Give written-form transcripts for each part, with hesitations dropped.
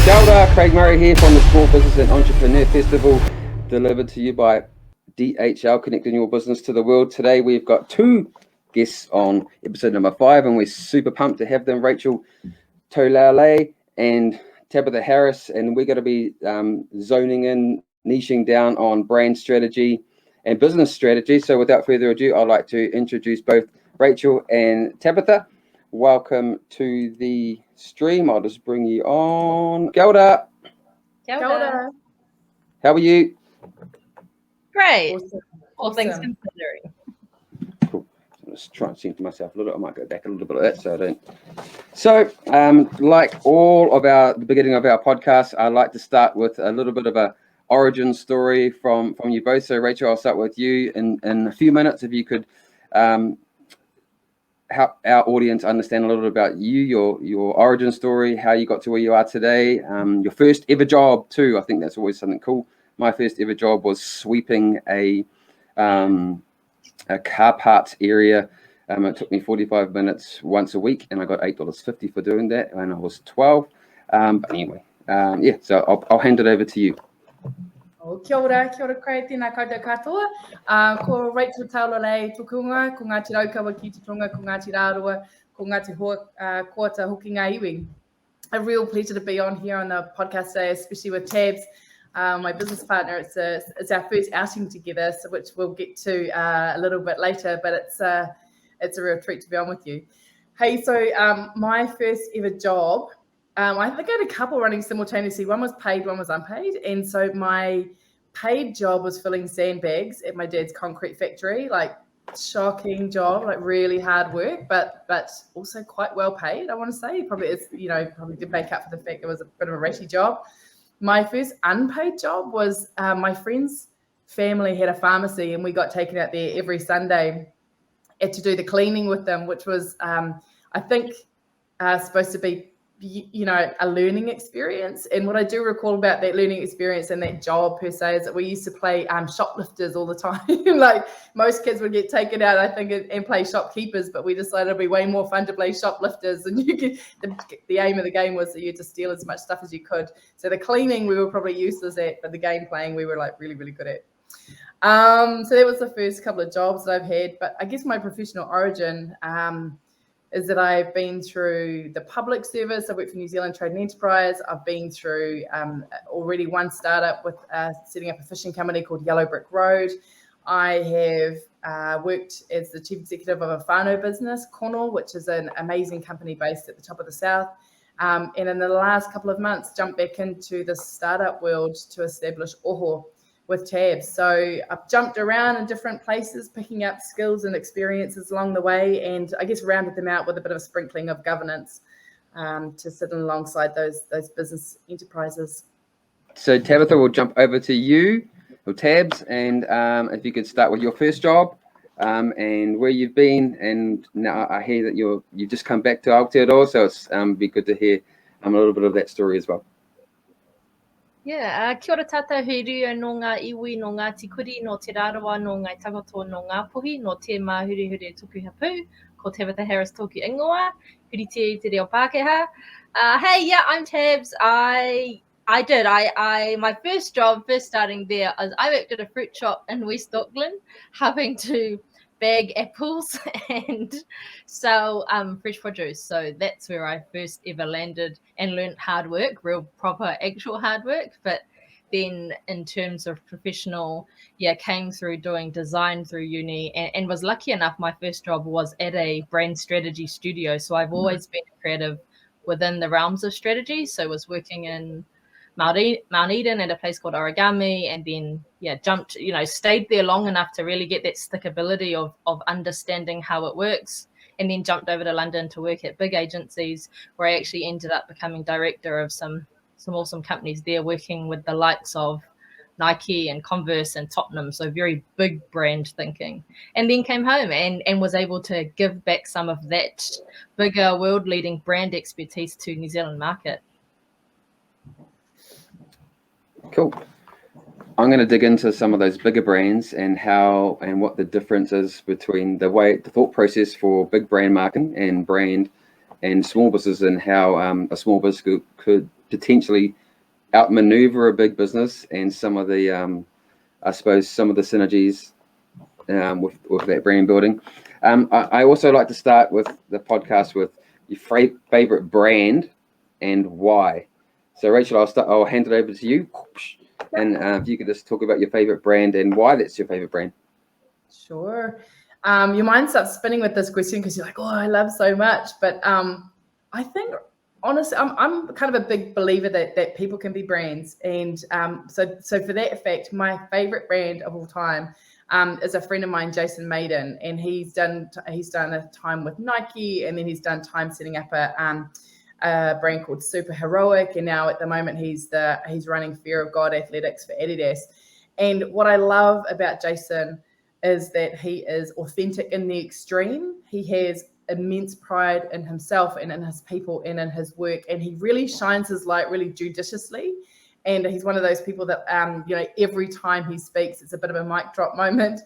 Kia ora, Craig Murray here from the Small Business and Entrepreneur Festival, delivered to you by DHL, connecting your business to the world. Today we've got two guests on episode number 5, and we're super pumped to have them, Rachel Taulelei and Tabitha Harris, and we're going to be zoning in, niching down on brand strategy and business strategy. So without further ado, I'd like to introduce both Rachel and Tabitha. Welcome to the stream. I'll just bring you on. Kia ora. Kia ora. How are you? Great. Awesome. All things considering. Cool. I'm just trying to center myself a little. I might go back a little bit of that so I don't. So, like all of the beginning of our podcast, I like to start with a little bit of a origin story from you both. So, Rachel, I'll start with you in a few minutes. If you could help our audience understand a little bit about you, your origin story, how you got to where you are today, your first ever job too. I think that's always something cool. My first ever job was sweeping a car parts area. It took me 45 minutes once a week, and I got $8.50 for doing that when I was 12. But anyway, yeah, so I'll hand it over to you. Kia ora Craig, tēnā koutou katoa. Ko Rachel Taulelei tukunga, ko Ngāti Raukawa ki te tonga, ko Ngāti Rāroa, ko Ngāti Kōta Hoki Ngā Iwi. A real pleasure to be on here on the podcast today, especially with Tabs, my business partner. It's our first outing together, so which we'll get to a little bit later, but it's a real treat to be on with you. Hey, so my first ever job, I think I had a couple running simultaneously. One was paid, one was unpaid. And so my paid job was filling sandbags at my dad's concrete factory. Like, shocking job, like really hard work, but also quite well paid, I want to say. Probably did make up for the fact it was a bit of a ratty job. My first unpaid job was my friend's family had a pharmacy, and we got taken out there every Sunday to do the cleaning with them, which was, I think, supposed to be, a learning experience. And what I do recall about that learning experience and that job per se is that we used to play shoplifters all the time. Like most kids would get taken out, I think, and play shopkeepers, but we decided it'd be way more fun to play shoplifters. And the aim of the game was that you had to steal as much stuff as you could. So the cleaning we were probably useless at, but the game playing we were like really, really good at. So that was the first couple of jobs that I've had. But I guess my professional origin is that I've been through the public service. I worked for New Zealand Trade and Enterprise. I've been through already one startup with setting up a fishing company called Yellow Brick Road. I have worked as the chief executive of a whānau business, Cornwall, which is an amazing company based at the top of the south. And in the last couple of months, jumped back into the startup world to establish Oho with Tabs. So I've jumped around in different places, picking up skills and experiences along the way, and I guess rounded them out with a bit of a sprinkling of governance to sit alongside those business enterprises. So Tabitha, we'll jump over to you, or Tabs, and if you could start with your first job and where you've been. And now I hear that you've just come back to Aotearoa, so it's be good to hear a little bit of that story as well. Yeah, kia ora tātou he rio no ngā iwi, no ngā tikuri, no te rāroa, no ngā tagoto, no ngā puhi, no te mahuri tuku hapu, ko Tabitha Harris tōku ingoa, huri te te reo Pākehā. Hey, yeah, I'm Tabs. My first job, first starting there, I worked at a fruit shop in West Auckland, having to bag apples and sell fresh produce. So that's where I first ever landed and learned hard work, real proper actual hard work. But then in terms of professional, came through doing design through uni and was lucky enough, my first job was at a brand strategy studio. So I've always been creative within the realms of strategy. So I was working in Mount Eden at a place called Origami, and then jumped, stayed there long enough to really get that stickability of understanding how it works, and then jumped over to London to work at big agencies, where I actually ended up becoming director of some awesome companies there, working with the likes of Nike and Converse and Tottenham, so very big brand thinking. And then came home and was able to give back some of that bigger world-leading brand expertise to New Zealand market. Cool. I'm going to dig into some of those bigger brands and how and what the difference is between the thought process for big brand marketing and brand and small business, and how a small business could potentially outmaneuver a big business and some of the, I suppose, some of the synergies with that brand building. I also like to start with the podcast with your favorite brand and why. So Rachel, I'll hand it over to you, and if you could just talk about your favorite brand and why that's your favorite brand. Sure. Your mind starts spinning with this question because you're like, oh, I love so much. But I think, honestly, I'm kind of a big believer that people can be brands. And so for that effect, my favorite brand of all time is a friend of mine, Jason Maiden. And he's done a time with Nike, and then he's done time setting up a brand called Super Heroic. And now at the moment, he's running Fear of God Athletics for Adidas. And what I love about Jason is that he is authentic in the extreme. He has immense pride in himself and in his people and in his work, and he really shines his light really judiciously. And he's one of those people that every time he speaks, it's a bit of a mic drop moment.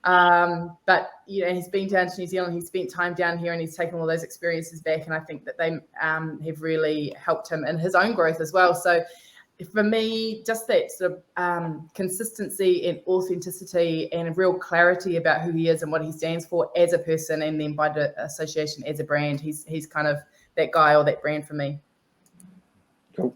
But he's been down to New Zealand, he's spent time down here, and he's taken all those experiences back, and I think that they have really helped him in his own growth as well. So for me, just that sort of consistency and authenticity and real clarity about who he is and what he stands for as a person, and then by association as a brand, he's kind of that guy or that brand for me. Cool.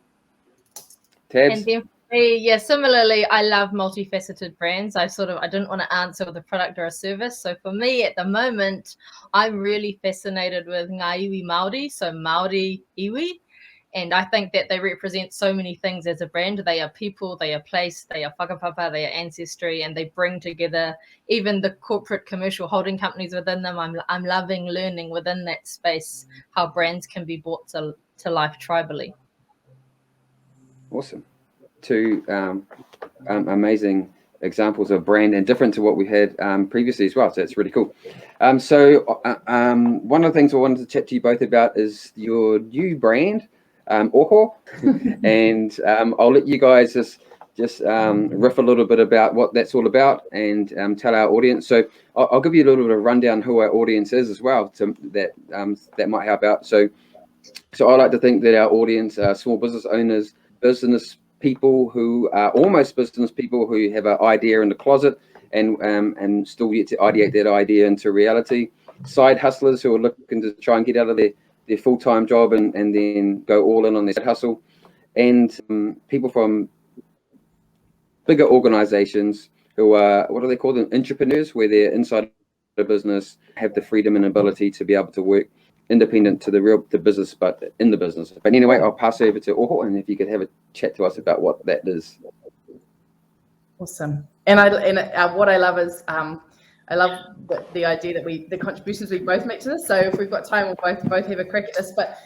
Tabs? And then for me, yeah, similarly, I love multifaceted brands. I didn't want to answer with a product or a service. So for me at the moment, I'm really fascinated with ngā iwi Māori, so Māori iwi. And I think that they represent so many things as a brand. They are people, they are place, they are whakapapa, they are ancestry, and they bring together even the corporate commercial holding companies within them. I'm loving learning within that space how brands can be brought to life tribally. Awesome. Two amazing examples of brand and different to what we had previously as well. So it's really cool. So one of the things I wanted to chat to you both about is your new brand, Oho, and I'll let you guys just riff a little bit about what that's all about and tell our audience. So I'll give you a little bit of rundown who our audience is as well, that might help out. So I like to think that our audience are small business owners, business people who are almost business people who have an idea in the closet and still yet to ideate that idea into reality. Side hustlers who are looking to try and get out of their full-time job and then go all in on their side hustle. And people from bigger organizations who are, what do they call them? Entrepreneurs, where they're inside the business, have the freedom and ability to be able to work independent to the business, but in the business. But anyway, I'll pass over to Oho, and if you could have a chat to us about what that is. Awesome. And what I love is I love the idea that the contributions we both make to this. So if we've got time, we'll both have a crack at this. But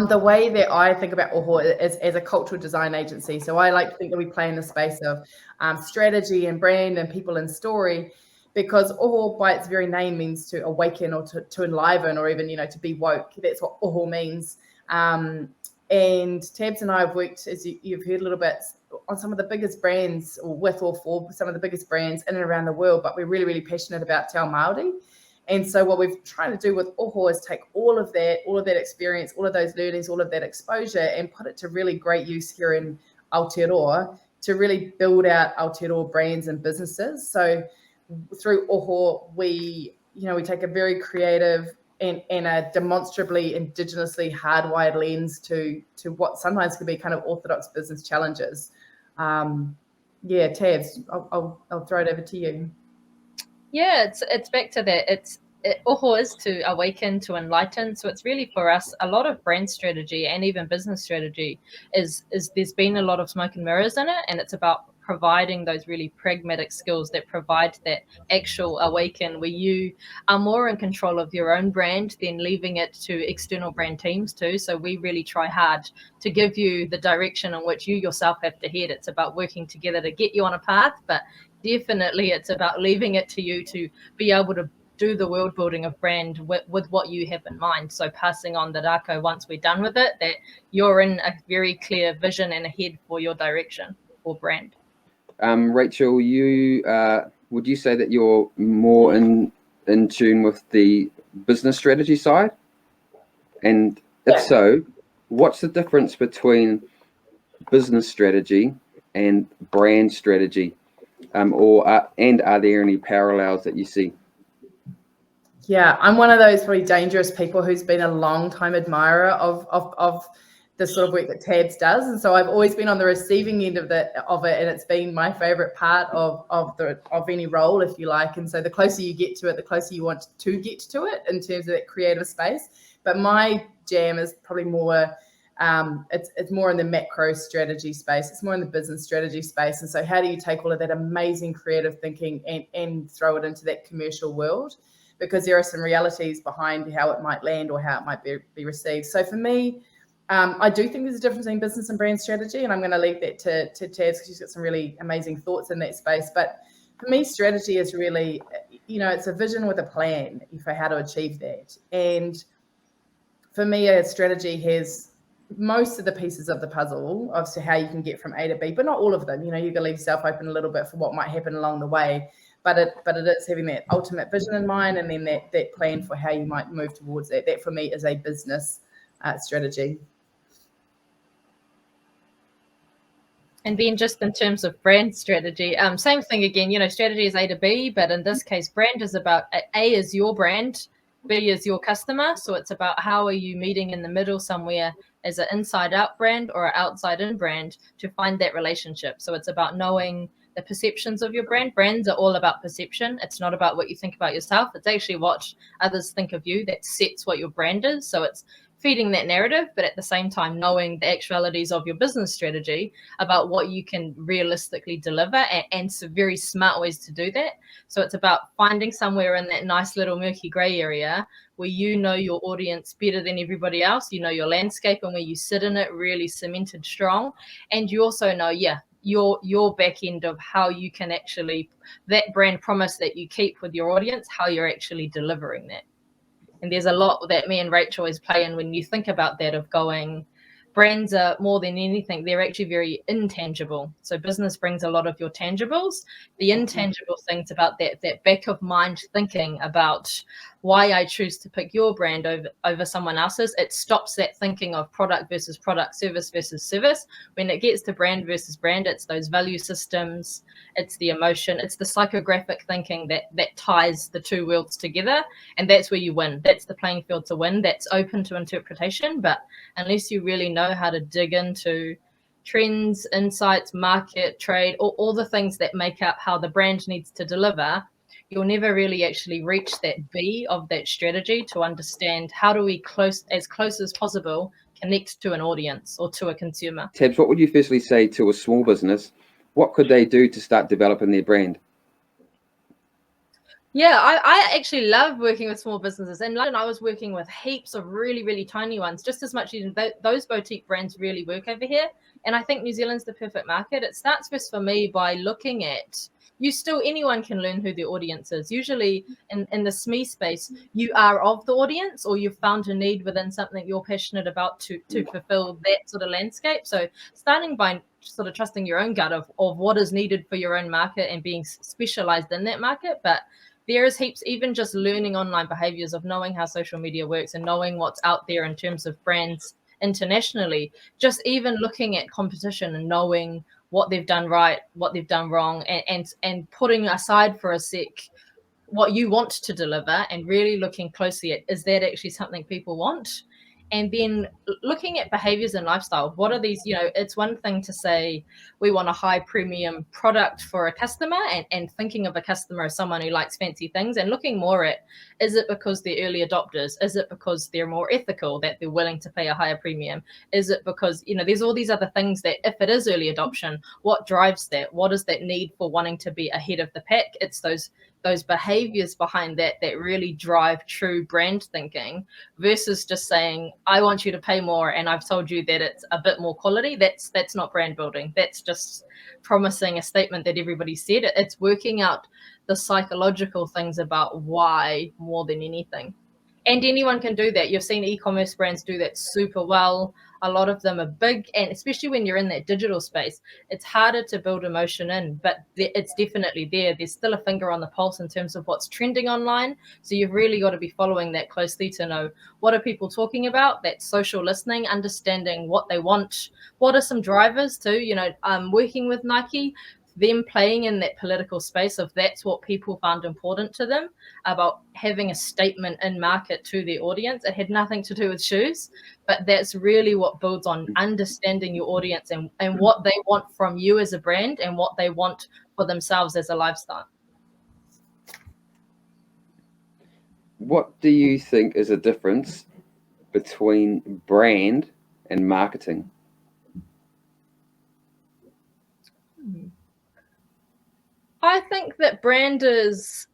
the way that I think about Oho is as a cultural design agency. So I like to think that we play in the space of strategy and brand and people and story, because Oho by its very name means to awaken or to enliven, or even, to be woke. That's what Oho means. And Tabs and I have worked, as you've heard a little bit, on some of the biggest brands, or with or for some of the biggest brands in and around the world, but we're really, really passionate about Te Ao Māori. And so what we've tried to do with Oho is take all of that experience, all of those learnings, all of that exposure, and put it to really great use here in Aotearoa to really build out Aotearoa brands and businesses. So through Oho, we take a very creative and a demonstrably indigenously hardwired lens to what sometimes can be kind of orthodox business challenges. Tabs, I'll throw it over to you. Yeah, it's back to that. Oho is to awaken, to enlighten. So it's really for us, a lot of brand strategy and even business strategy is there's been a lot of smoke and mirrors in it, and it's about providing those really pragmatic skills that provide that actual awaken, where you are more in control of your own brand than leaving it to external brand teams too. So we really try hard to give you the direction in which you yourself have to head. It's about working together to get you on a path, but definitely it's about leaving it to you to be able to do the world building of brand with what you have in mind. So passing on the rako once we're done with it, that you're in a very clear vision and ahead for your direction or brand. Rachel, you would you say that you're more in tune with the business strategy side? And if so, what's the difference between business strategy and brand strategy, and are there any parallels that you see? Yeah, I'm one of those really dangerous people who's been a long time admirer of the sort of work that Tabs does, and so I've always been on the receiving end of it, and it's been my favorite part of any role, if you like. And so the closer you get to it, the closer you want to get to it in terms of that creative space. But my jam is probably more. It's more in the macro strategy space. It's more in the business strategy space. And so how do you take all of that amazing creative thinking and throw it into that commercial world? Because there are some realities behind how it might land or how it might be received. So for me, I do think there's a difference between business and brand strategy, and I'm going to leave that to Taz because she's got some really amazing thoughts in that space. But for me, strategy is really, it's a vision with a plan for how to achieve that. And for me, a strategy has most of the pieces of the puzzle of how you can get from A to B, but not all of them. You got to leave yourself open a little bit for what might happen along the way. But it is having that ultimate vision in mind, and then that plan for how you might move towards that. That for me is a business strategy. And then just in terms of brand strategy, same thing again, strategy is A to B, but in this case, brand is about A is your brand, B is your customer. So it's about how are you meeting in the middle somewhere as an inside out brand or an outside in brand to find that relationship. So it's about knowing the perceptions of your brand. Brands are all about perception. It's not about what you think about yourself. It's actually what others think of you that sets what your brand is. So it's feeding that narrative, but at the same time knowing the actualities of your business strategy about what you can realistically deliver and some very smart ways to do that. So it's about finding somewhere in that nice little murky gray area where you know your audience better than everybody else, your landscape and where you sit in it really cemented strong. And you also know, your back end of how you can actually, that brand promise that you keep with your audience, how you're actually delivering that. And there's a lot that me and Rachel always play in when you think about that of going, brands are more than anything, they're actually very intangible. So business brings a lot of your tangibles. The intangible things about that back of mind thinking about why I choose to pick your brand over someone else's. It stops that thinking of product versus product, service versus service. When it gets to brand versus brand, it's those value systems, it's the emotion, it's the psychographic thinking that ties the two worlds together. And that's where you win. That's the playing field to win. That's open to interpretation. But unless you really know how to dig into trends, insights, market, trade, all the things that make up how the brand needs to deliver, you'll never really actually reach that B of that strategy to understand how do we as close as possible connect to an audience or to a consumer. Tabs, what would you firstly say to a small business? What could they do to start developing their brand? Yeah, I actually love working with small businesses. In London, I was working with heaps of really, really tiny ones, just as much as those boutique brands really work over here. And I think New Zealand's the perfect market. It starts first for me by looking at, anyone can learn who their audience is. Usually in the SME space, you are of the audience or you've found a need within something you're passionate about to fulfill that sort of landscape. So starting by sort of trusting your own gut of what is needed for your own market and being specialized in that market. But there is heaps, even just learning online behaviors of knowing how social media works and knowing what's out there in terms of brands internationally, just even looking at competition and knowing what they've done right, what they've done wrong, and putting aside for a sec what you want to deliver and really looking closely at, is that actually something people want? And then looking at behaviors and lifestyle. What are these, it's one thing to say we want a high premium product for a customer and thinking of a customer as someone who likes fancy things and looking more at, is it because they're early adopters? Is it because they're more ethical that they're willing to pay a higher premium? Is it because, there's all these other things that if it is early adoption, what drives that? What is that need for wanting to be ahead of the pack? It's those behaviors behind that really drive true brand thinking versus just saying, I want you to pay more and I've told you that it's a bit more quality. That's not brand building. That's just promising a statement that everybody said. It's working out the psychological things about why more than anything. And anyone can do that. You've seen e-commerce brands do that super well. a lot of them are big, and especially when you're in that digital space, it's harder to build emotion in, but it's definitely there. There's still a finger on the pulse in terms of what's trending online. So you've really got to be following that closely to know what are people talking about, that social listening, understanding what they want, what are some drivers too, you know, working with Nike, them playing in that political space of that's what people found important to them about having a statement in market to their audience. It had nothing to do with shoes, but that's really what builds on understanding your audience and what they want from you as a brand and what they want for themselves as a lifestyle. What do you think is the difference between brand and marketing? I think that brand it's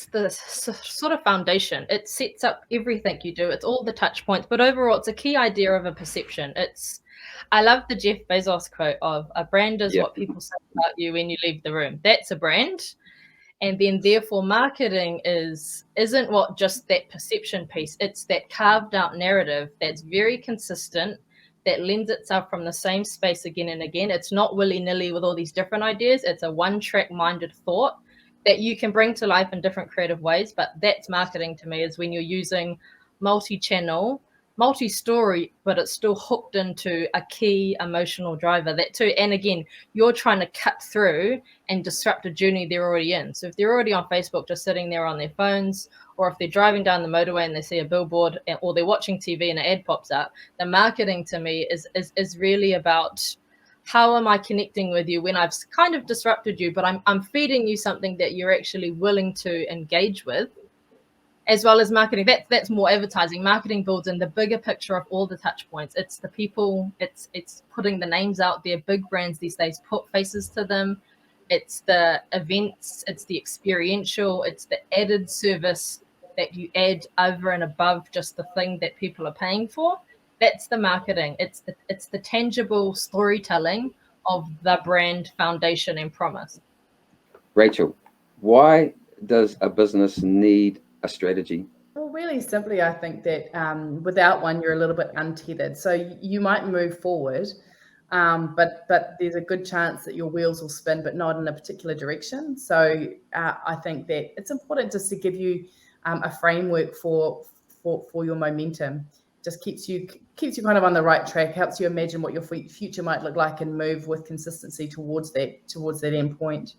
the sort of foundation. It sets up everything you do. It's all the touch points, but overall, it's a key idea of a perception. I love the Jeff Bezos quote of a brand is what people say about you when you leave the room. That's a brand. And then therefore marketing isn't what just that perception piece. It's that carved out narrative that's very consistent, that lends itself from the same space again and again. It's not willy-nilly with all these different ideas. It's a one-track minded thought that you can bring to life in different creative ways. But that's marketing to me, is when you're using multi-channel, multi-story, but it's still hooked into a key emotional driver. That too. And again, you're trying to cut through and disrupt a journey they're already in. So if they're already on Facebook, just sitting there on their phones, or if they're driving down the motorway and they see a billboard, or they're watching TV and an ad pops up, the marketing to me is really about how am I connecting with you when I've kind of disrupted you, but I'm feeding you something that you're actually willing to engage with, as well as marketing. That's more advertising. Marketing builds in the bigger picture of all the touch points. It's the people, it's putting the names out there. Big brands these days put faces to them. It's the events, it's the experiential, it's the added service that you add over and above just the thing that people are paying for. That's the marketing. It's the tangible storytelling of the brand foundation and promise. Rachel, why does a business need a strategy? Well, really simply, I think that without one, you're a little bit untethered. So you might move forward, but there's a good chance that your wheels will spin, but not in a particular direction. So I think that it's important just to give you a framework for your momentum. Just keeps you kind of on the right track, helps you imagine what your future might look like and move with consistency towards that end point.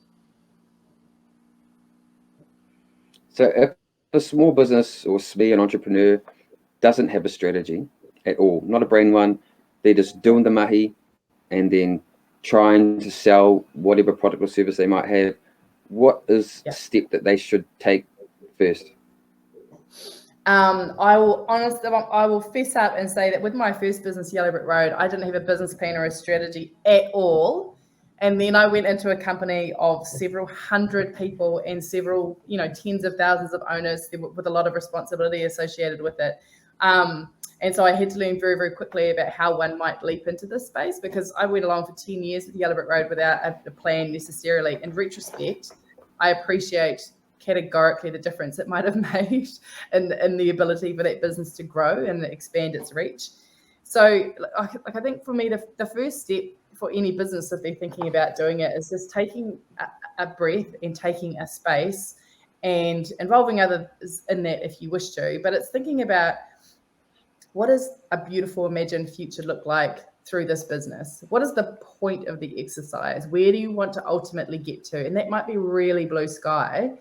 So if a small business or SME, an entrepreneur, doesn't have a strategy at all, not a brand one, they're just doing the mahi and then trying to sell whatever product or service they might have, what is a step that they should take first? I will fess up and say that with my first business, Yellow Brick Road, I didn't have a business plan or a strategy at all. And then I went into a company of several hundred people and several, tens of thousands of owners with a lot of responsibility associated with it. And so I had to learn very, very quickly about how one might leap into this space, because I went along for 10 years with Yellow Brick Road without a plan necessarily. In retrospect, I appreciate categorically the difference it might have made in the ability for that business to grow and expand its reach. So I think for me, the first step for any business, if they're thinking about doing it, is just taking a breath and taking a space and involving others in that if you wish to. But it's thinking about, what does a beautiful imagined future look like through this business? What is the point of the exercise? Where do you want to ultimately get to? And that might be really blue sky,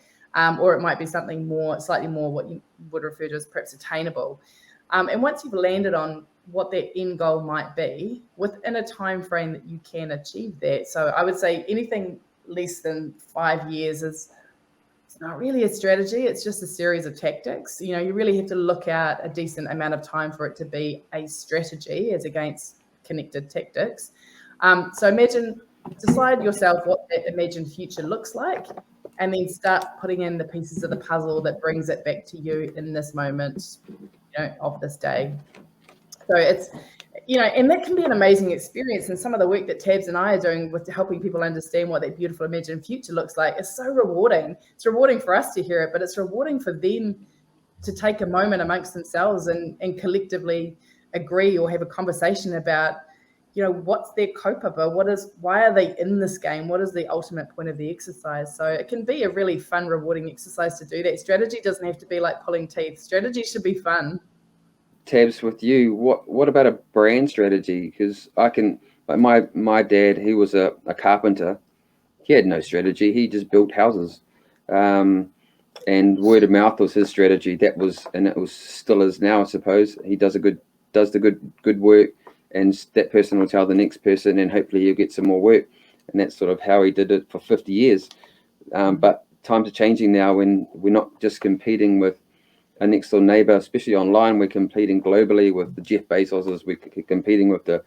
or it might be something slightly more what you would refer to as perhaps attainable. And once you've landed on what that end goal might be within a time frame that you can achieve that. So I would say anything less than 5 years it's not really a strategy. It's just a series of tactics. You really have to look at a decent amount of time for it to be a strategy as against connected tactics. So decide yourself what that imagined future looks like, and then start putting in the pieces of the puzzle that brings it back to you in this moment, of this day. So it's, and that can be an amazing experience. And some of the work that Tabs and I are doing with helping people understand what that beautiful imagined future looks like is so rewarding. It's rewarding for us to hear it, but it's rewarding for them to take a moment amongst themselves and collectively agree or have a conversation about, what's their kaupapa? Why are they in this game? What is the ultimate point of the exercise? So it can be a really fun, rewarding exercise to do that. Strategy doesn't have to be like pulling teeth. Strategy should be fun. Tabs, with you, what about a brand strategy? Because like my dad, he was a carpenter. He had no strategy. He just built houses, and word of mouth was his strategy. And it was still is now, I suppose. He does the good work, and that person will tell the next person, and hopefully he'll get some more work. And that's sort of how he did it for 50 years. But times are changing now, when we're not just competing with a next door neighbor, especially online. We're competing globally with the Jeff Bezoses. We're competing with the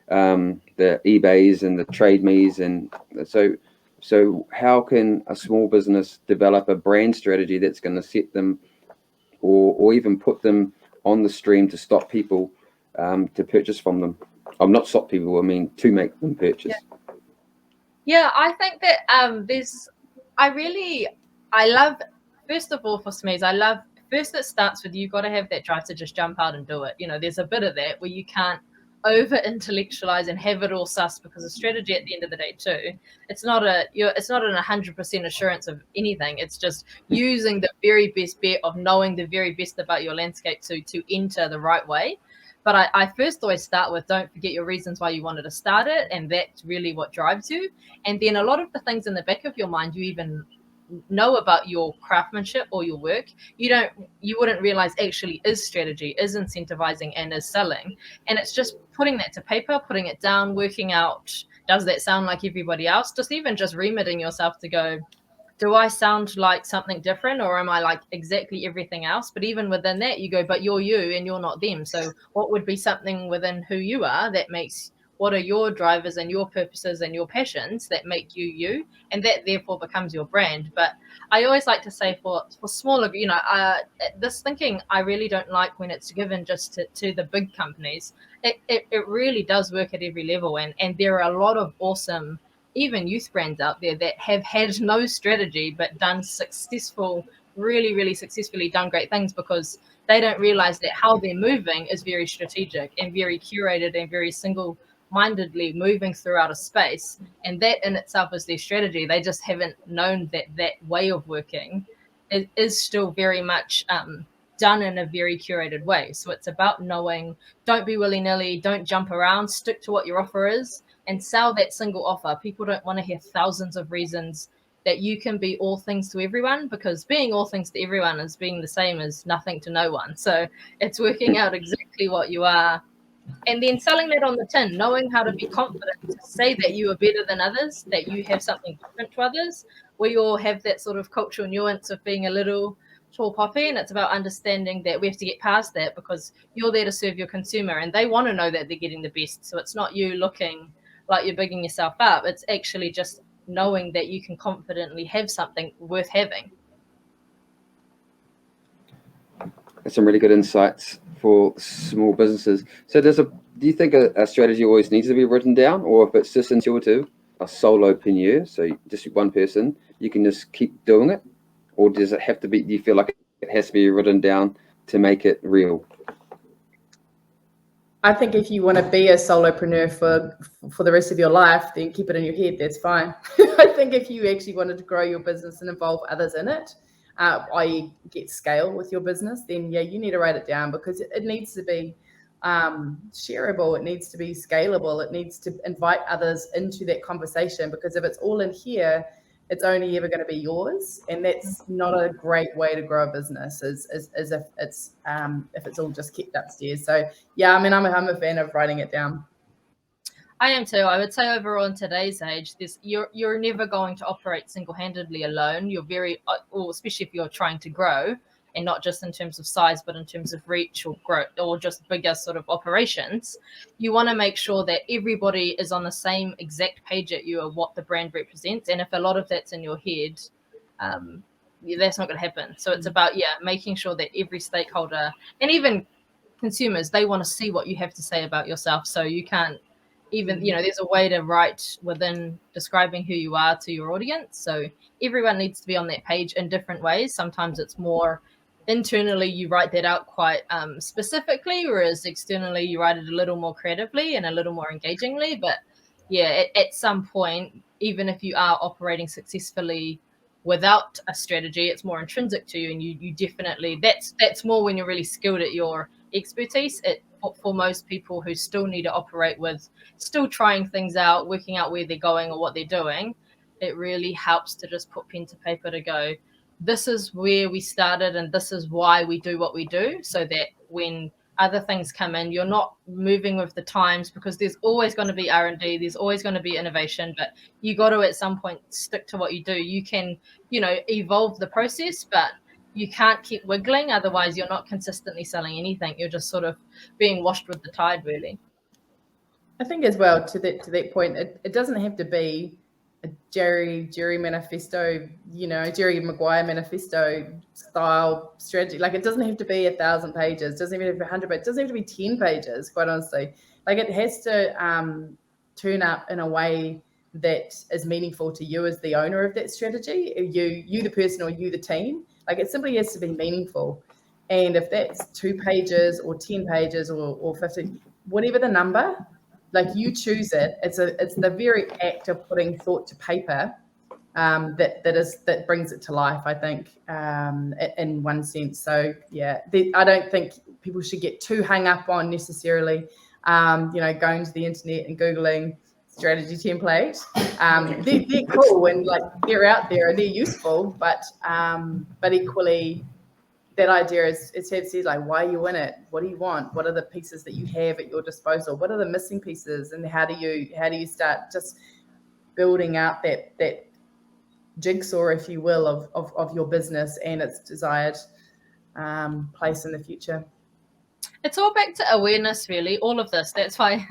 eBays and the Trade Me's, and so how can a small business develop a brand strategy that's going to set them, or even put them on the stream to stop people to purchase from them? I'm not stop people, I mean to make them purchase. Yeah, I think that I love, first of all, for SMEs, first it starts with, you've got to have that drive to just jump out and do it. There's a bit of that where you can't over intellectualize and have it all sus, because a strategy at the end of the day too, it's not an 100% assurance of anything. It's just using the very best bet of knowing the very best about your landscape to enter the right way. But I first always start with, don't forget your reasons why you wanted to start it, and that's really what drives you. And then a lot of the things in the back of your mind, you even know about your craftsmanship or your work, you wouldn't realize actually is strategy, is incentivizing, and is selling. And it's just putting that to paper, putting it down, working out, does that sound like everybody else? Just even just remitting yourself to go, do I sound like something different, or am I like exactly everything else? But even within that, you go, but you're you and you're not them. So what would be something within who you are that makes, what are your drivers and your purposes and your passions that make you you, and that therefore becomes your brand. But I always like to say for smaller, this thinking, I really don't like when it's given just to the big companies. It really does work at every level, and there are a lot of awesome even youth brands out there that have had no strategy but done really, really successfully done great things, because they don't realize that how they're moving is very strategic and very curated and very single-mindedly moving throughout a space. And that in itself is their strategy. They just haven't known that way of working is still very much done in a very curated way. So it's about knowing, don't be willy-nilly, don't jump around, stick to what your offer is, and sell that single offer. People don't want to hear thousands of reasons that you can be all things to everyone, because being all things to everyone is being the same as nothing to no one. So it's working out exactly what you are, and then selling that on the tin, knowing how to be confident to say that you are better than others, that you have something different to others. We all have that sort of cultural nuance of being a little tall poppy, and it's about understanding that we have to get past that, because you're there to serve your consumer and they want to know that they're getting the best. So it's not you looking like you're bigging yourself up. It's actually just knowing that you can confidently have something worth having. That's some really good insights for small businesses. So do you think a strategy always needs to be written down, or if it's just intuitive, a solopreneur, so just one person, you can just keep doing it? Or does it have to be, do you feel like it has to be written down to make it real? I think if you want to be a solopreneur for the rest of your life, then keep it in your head. That's fine. I think if you actually wanted to grow your business and involve others in it, i.e. get scale with your business, then yeah, you need to write it down, because it needs to be shareable. It needs to be scalable. It needs to invite others into that conversation, because if it's all in here, it's only ever going to be yours, and that's not a great way to grow a business. As if it's all just kept upstairs. So yeah, I mean, I'm a fan of writing it down. I am too. I would say overall in today's age, you're never going to operate single-handedly alone. You're very, or especially if you're trying to grow, and not just in terms of size, but in terms of reach or growth, or just bigger sort of operations. You want to make sure that everybody is on the same exact page at you of what the brand represents. And if a lot of that's in your head, that's not going to happen. So it's about, making sure that every stakeholder, and even consumers, they want to see what you have to say about yourself. So you can't even, there's a way to write within describing who you are to your audience. So everyone needs to be on that page in different ways. Sometimes it's more internally you write that out quite specifically, whereas externally you write it a little more creatively and a little more engagingly. But yeah, at some point, even if you are operating successfully without a strategy, it's more intrinsic to you, and you definitely, that's more when you're really skilled at your expertise. For most people who still need to operate with still trying things out, working out where they're going or what they're doing, it really helps to just put pen to paper to go, this is where we started and this is why we do what we do, so that when other things come in, you're not moving with the times, because there's always going to be R&D, there's always going to be innovation, but you got to at some point stick to what you do. You can, evolve the process, but you can't keep wiggling, otherwise you're not consistently selling anything. You're just sort of being washed with the tide, really. I think as well, to that point, it doesn't have to be a Jerry manifesto, Jerry Maguire manifesto style strategy. Like, it doesn't have to be 1,000 pages, it doesn't even have to be 100 pages, it doesn't have to be 10 pages, quite honestly. Like, it has to turn up in a way that is meaningful to you as the owner of that strategy, you the person or you the team. Like, it simply has to be meaningful. And if that's 2 pages or 10 pages or 15, whatever the number, like, you choose it. It's the very act of putting thought to paper that brings it to life, I think, in one sense. So yeah, I don't think people should get too hung up on necessarily, going to the internet and Googling strategy template. They're cool and like they're out there and they're useful, but equally, that idea is said, like, why are you in it? What do you want? What are the pieces that you have at your disposal? What are the missing pieces? And how do you start just building out that jigsaw, if you will, of your business and its desired place in the future? It's all back to awareness, really, all of this. That's why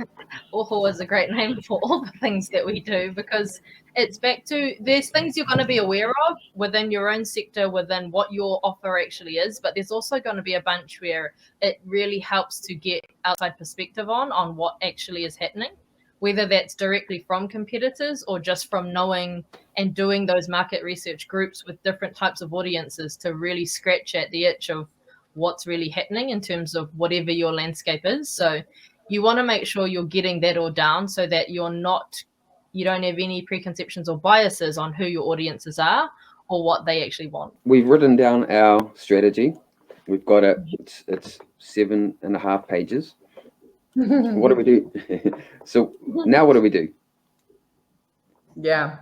Oho is a great name for all the things that we do, because it's back to, there's things you're going to be aware of within your own sector, within what your offer actually is, but there's also going to be a bunch where it really helps to get outside perspective on what actually is happening, whether that's directly from competitors or just from knowing and doing those market research groups with different types of audiences to really scratch at the itch of what's really happening in terms of whatever your landscape is. So you want to make sure you're getting that all down so that you don't have any preconceptions or biases on who your audiences are or what they actually want. We've written down our strategy. We've got it. It's 7.5 pages. What do we do? So now what do we do? Yeah.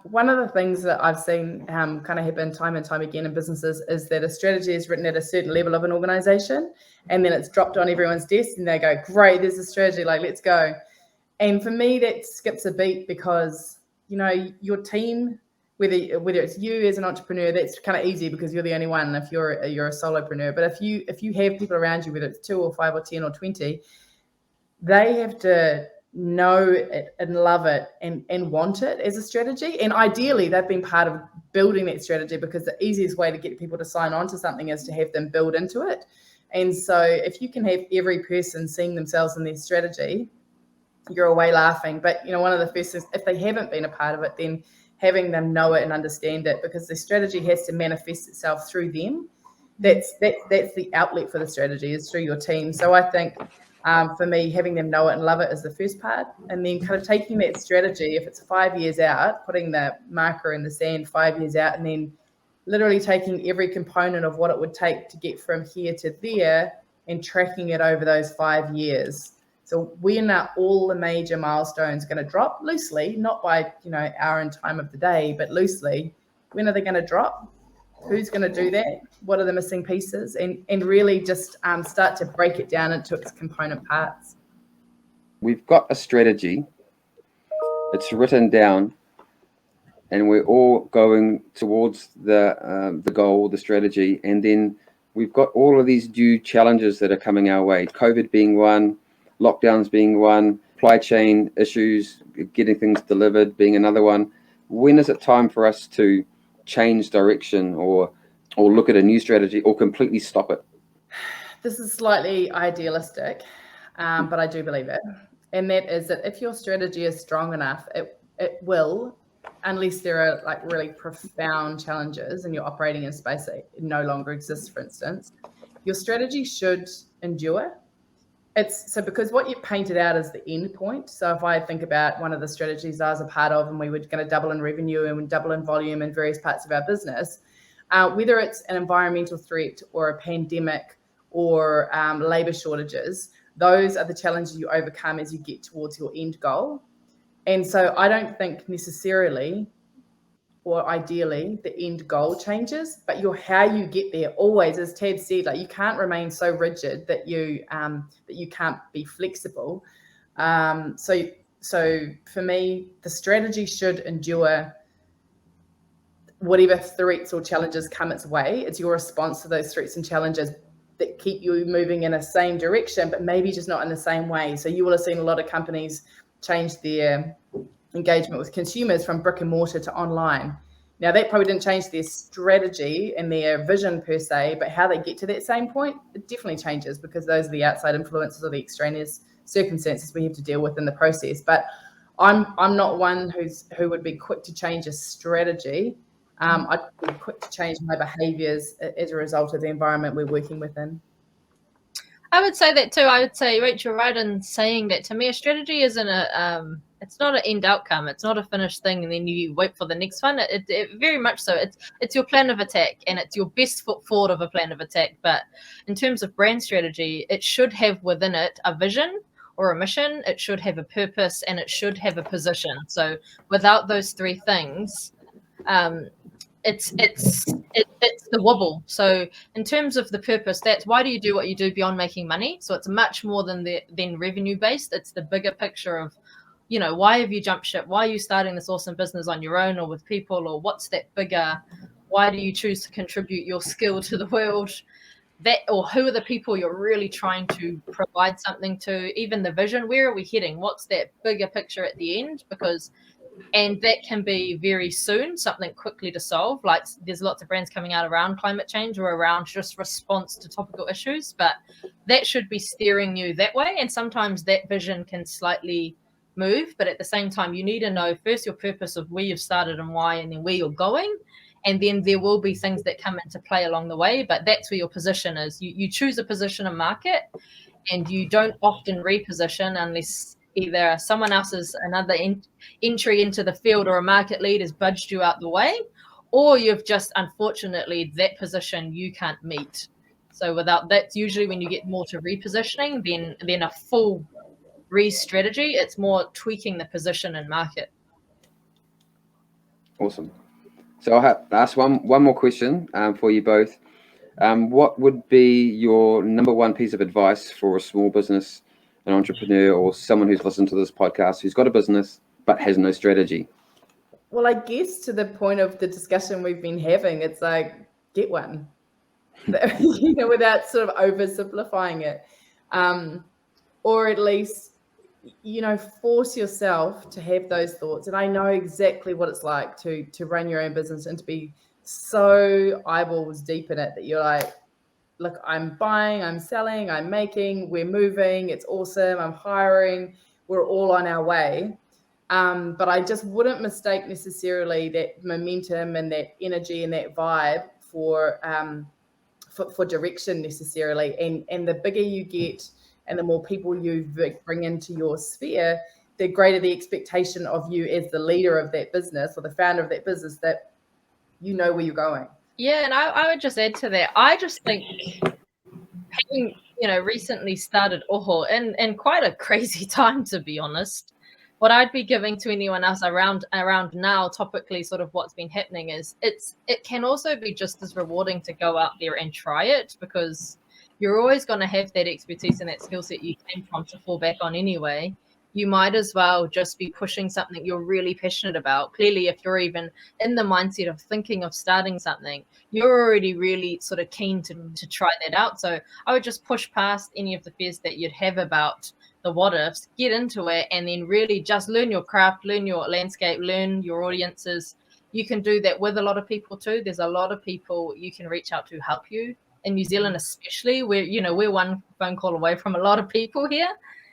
One of the things that I've seen kind of happen time and time again in businesses is that a strategy is written at a certain level of an organization, and then it's dropped on everyone's desk and they go, great, there's a strategy, like, let's go. And for me, that skips a beat, because, your team, whether it's you as an entrepreneur, that's kind of easy because you're the only one if you're a solopreneur. But if you have people around you, whether it's 2 or 5 or 10 or 20, they have to know it and love it and want it as a strategy. And ideally, they've been part of building that strategy, because the easiest way to get people to sign on to something is to have them build into it. And so if you can have every person seeing themselves in their strategy, you're away laughing. But, one of the first things, if they haven't been a part of it, then having them know it and understand it, because the strategy has to manifest itself through them. That's the outlet for the strategy, is through your team. So I think, for me, having them know it and love it is the first part, and then kind of taking that strategy, if it's 5 years out, putting the marker in the sand 5 years out, and then literally taking every component of what it would take to get from here to there and tracking it over those 5 years. So when are all the major milestones going to drop? Loosely, not by hour and time of the day, but loosely, when are they going to drop? Who's going to do that? What are the missing pieces? And really just start to break it down into its component parts. We've got a strategy. It's written down, and we're all going towards the goal, the strategy. And then we've got all of these new challenges that are coming our way. COVID being one, lockdowns being one, supply chain issues, getting things delivered being another one. When is it time for us to change direction or look at a new strategy or completely stop it? This is slightly idealistic, but I do believe it. And that is that if your strategy is strong enough, it will unless there are like really profound challenges and you're operating in a space that no longer exists, for instance, your strategy should endure. It's so because what you've painted out is the end point. So if I think about one of the strategies I was a part of, and we were going to double in revenue and double in volume in various parts of our business, whether it's an environmental threat or a pandemic or labor shortages, those are the challenges you overcome as you get towards your end goal. And so I don't think necessarily or ideally the end goal changes, but how you get there always, as Tab said, like you can't remain so rigid that you can't be flexible. So for me, the strategy should endure whatever threats or challenges come its way. It's your response to those threats and challenges that keep you moving in the same direction, but maybe just not in the same way. So you will have seen a lot of companies change their engagement with consumers from brick and mortar to online. Now, that probably didn't change their strategy and their vision per se, but how they get to that same point, it definitely changes because those are the outside influences or the extraneous circumstances we have to deal with in the process. But I'm not one who would be quick to change a strategy. I'd be quick to change my behaviours as a result of the environment we're working within. I would say that too. I would say, Rachel, right in saying that to me, a strategy isn't it's not an end outcome. It's not a finished thing, and then you wait for the next one. It very much so. It's your plan of attack, and it's your best foot forward of a plan of attack. But in terms of brand strategy, it should have within it a vision or a mission. It should have a purpose, and it should have a position. So without those three things, it's the wobble. So in terms of the purpose, that's why do you do what you do beyond making money? So it's much more than revenue based. It's the bigger picture of, why have you jumped ship? Why are you starting this awesome business on your own or with people, or what's that bigger? Why do you choose to contribute your skill to the world? Or who are the people you're really trying to provide something to? Even the vision, where are we heading? What's that bigger picture at the end? And that can be very soon, something quickly to solve. Like there's lots of brands coming out around climate change or around just response to topical issues, but that should be steering you that way. And sometimes that vision can slightly move, but at the same time, you need to know first your purpose of where you've started and why, and then where you're going. And then there will be things that come into play along the way, but that's where your position is. You choose a position in market, and you don't often reposition unless either someone else's another entry into the field or a market lead has budged you out the way, or you've just, unfortunately, that position you can't meet. So without that's usually when you get more to repositioning than a full re-strategy. It's more tweaking the position and market. Awesome. So I'll ask one more question for you both. What would be your number one piece of advice for a small business, an entrepreneur, or someone who's listened to this podcast who's got a business but has no strategy? Well, I guess to the point of the discussion we've been having, it's like, get one, without sort of oversimplifying it. Or at least, force yourself to have those thoughts. And I know exactly what it's like to run your own business and to be so eyeballs deep in it that you're like, look, I'm buying, I'm selling, I'm making, we're moving, it's awesome, I'm hiring, we're all on our way. But I just wouldn't mistake necessarily that momentum and that energy and that vibe for direction necessarily. And the bigger you get and the more people you bring into your sphere, the greater the expectation of you as the leader of that business or the founder of that business, that you know where you're going. Yeah, and I would just add to that. I just think having, recently started Oho in quite a crazy time, to be honest, what I'd be giving to anyone else around now, topically, sort of what's been happening is it can also be just as rewarding to go out there and try it, because you're always going to have that expertise and that skill set you came from to fall back on anyway. You might as well just be pushing something you're really passionate about. Clearly, if you're even in the mindset of thinking of starting something, you're already really sort of keen to try that out. So I would just push past any of the fears that you'd have about the what ifs, get into it, and then really just learn your craft, learn your landscape, learn your audiences. You can do that with a lot of people too. There's a lot of people you can reach out to help you. In New Zealand especially, we're one phone call away from a lot of people here.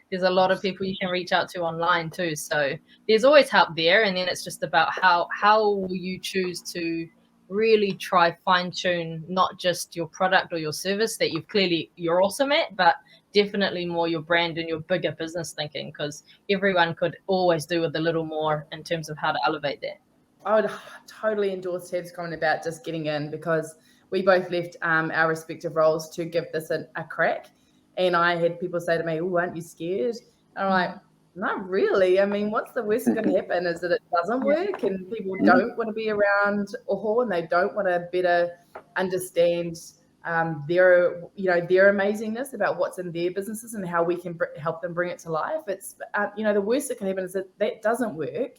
there's a lot of people you can reach out to online too. So there's always help there. And then it's just about how will you choose to really try fine tune not just your product or your service that you're awesome at, but definitely more your brand and your bigger business thinking, because everyone could always do with a little more in terms of how to elevate that. I would totally endorse Tab's comment about just getting in, because we both left our respective roles to give this a crack. And I had people say to me, "Oh, aren't you scared?" And I'm like, not really. I mean, what's the worst going to happen is that it doesn't work and people don't want to be around Oho, and they don't want to better understand their amazingness about what's in their businesses and how we can help them bring it to life. It's the worst that can happen is that doesn't work.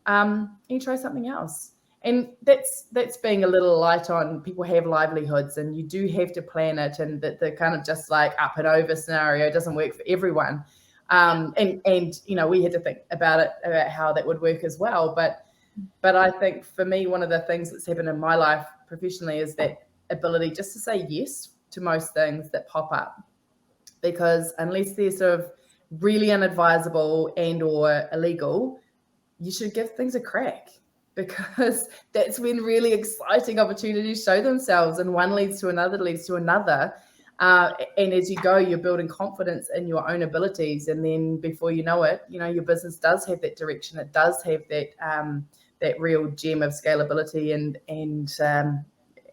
You try something else. And that's being a little light on people have livelihoods, and you do have to plan it, and that the kind of just like up and over scenario doesn't work for everyone. And we had to think about how that would work as well. But I think for me, one of the things that's happened in my life professionally is that ability just to say yes to most things that pop up, because unless they're sort of really unadvisable and or illegal, you should give things a crack, because that's when really exciting opportunities show themselves, and one leads to another, and as you go, you're building confidence in your own abilities, and then before you know it, your business does have that direction. It does have that real gem of scalability,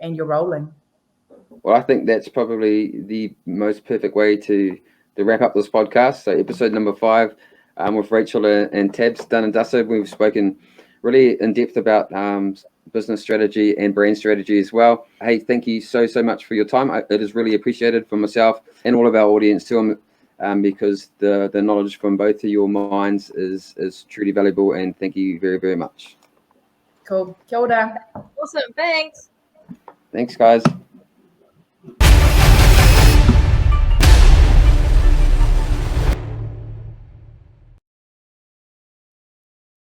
and you're rolling. Well, I think that's probably the most perfect way to wrap up this podcast. So episode number 5 with Rachel and Tabs done and dusted. We've spoken really in depth about business strategy and brand strategy as well. Hey, thank you so much for your time. It is really appreciated for myself and all of our audience too, because the knowledge from both of your minds is truly valuable, and thank you very, very much. Cool. Kia ora. Awesome. Thanks. Thanks, guys.